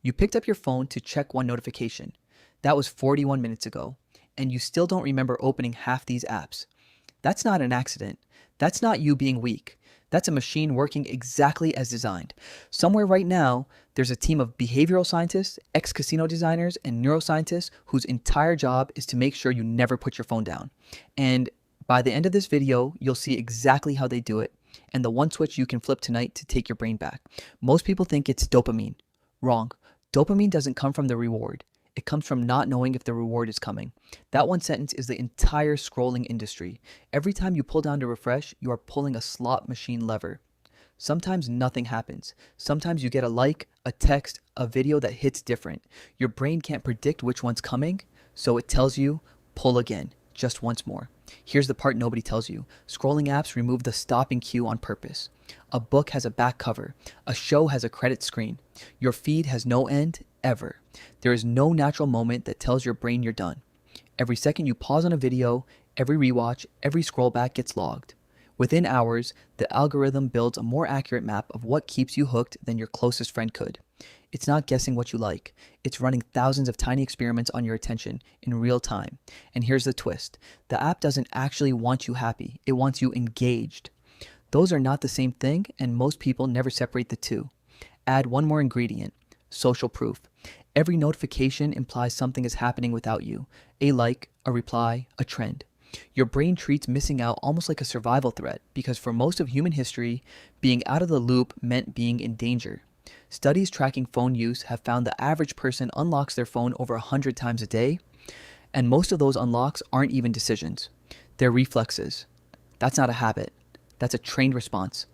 You picked up your phone to check one notification. That was 41 minutes ago, and you still don't remember opening half these apps. That's not an accident. That's not you being weak. That's a machine working exactly as designed. Somewhere right now, there's a team of behavioral scientists, ex-casino designers, and neuroscientists whose entire job is to make sure you never put your phone down. And by the end of this video, you'll see exactly how they do it and the one switch you can flip tonight to take your brain back. Most people think it's dopamine. Wrong. Dopamine doesn't come from the reward. It comes from not knowing if the reward is coming. That one sentence is the entire scrolling industry. Every time you pull down to refresh, you are pulling a slot machine lever. Sometimes nothing happens. Sometimes you get a like, a text, a video that hits different. Your brain can't predict which one's coming, so it tells you, pull again, just once more. Here's the part nobody tells you. Scrolling apps remove the stopping cue on purpose. A book has a back cover. A show has a credit screen. Your feed has no end, ever. There is no natural moment that tells your brain you're done. Every second you pause on a video, every rewatch, every scroll back gets logged. Within hours, the algorithm builds a more accurate map of what keeps you hooked than your closest friend could. It's not guessing what you like. It's running thousands of tiny experiments on your attention in real time. And here's the twist. The app doesn't actually want you happy. It wants you engaged. Those are not the same thing, and most people never separate the two. Add one more ingredient, social proof. Every notification implies something is happening without you. A like, a reply, a trend. Your brain treats missing out almost like a survival threat because for most of human history, being out of the loop meant being in danger. Studies tracking phone use have found the average person unlocks their phone over 100 times a day, and most of those unlocks aren't even decisions. They're reflexes. That's not a habit. That's a trained response.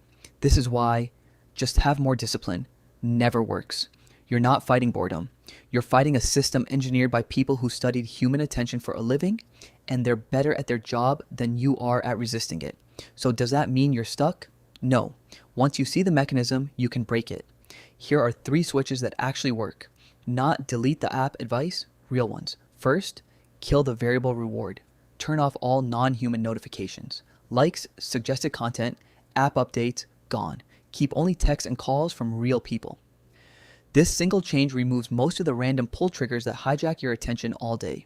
This is why just have more discipline never works. You're not fighting boredom. You're fighting a system engineered by people who studied human attention for a living, and they're better at their job than you are at resisting it. So does that mean you're stuck? No. Once you see the mechanism, you can break it. Here are 3 switches that actually work. Not delete the app advice, real ones. First, kill the variable reward. Turn off all non-human notifications. Likes, suggested content, app updates, gone. Keep only texts and calls from real people. This single change removes most of the random pull triggers that hijack your attention all day.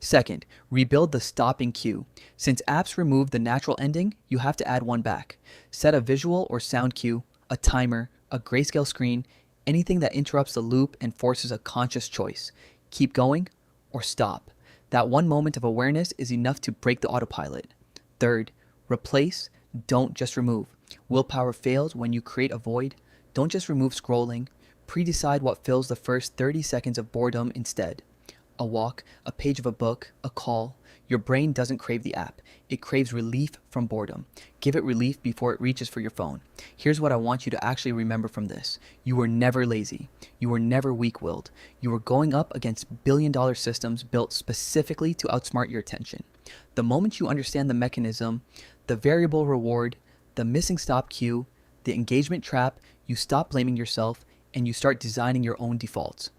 Second, rebuild the stopping cue. Since apps remove the natural ending, you have to add one back. Set a visual or sound cue, a timer, a grayscale screen, anything that interrupts the loop and forces a conscious choice. Keep going or stop. That one moment of awareness is enough to break the autopilot. Third, replace, don't just remove. Willpower fails when you create a void. Don't just remove scrolling. Pre-decide what fills the first 30 seconds of boredom instead. A walk, a page of a book, a call. Your brain doesn't crave the app. It craves relief from boredom. Give it relief before it reaches for your phone. Here's what I want you to actually remember from this. You were never lazy. You were never weak-willed. You were going up against billion-dollar systems built specifically to outsmart your attention. The moment you understand the mechanism, the variable reward, the missing stop cue, the engagement trap, you stop blaming yourself and you start designing your own defaults.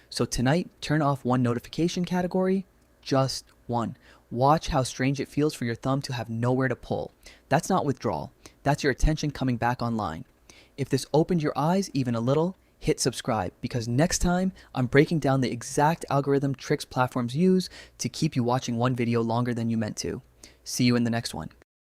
So tonight, turn off one notification category, just one. Watch how strange it feels for your thumb to have nowhere to pull. That's not withdrawal. That's your attention coming back online. If this opened your eyes even a little, hit subscribe because next time I'm breaking down the exact algorithm tricks platforms use to keep you watching one video longer than you meant to. See you in the next one.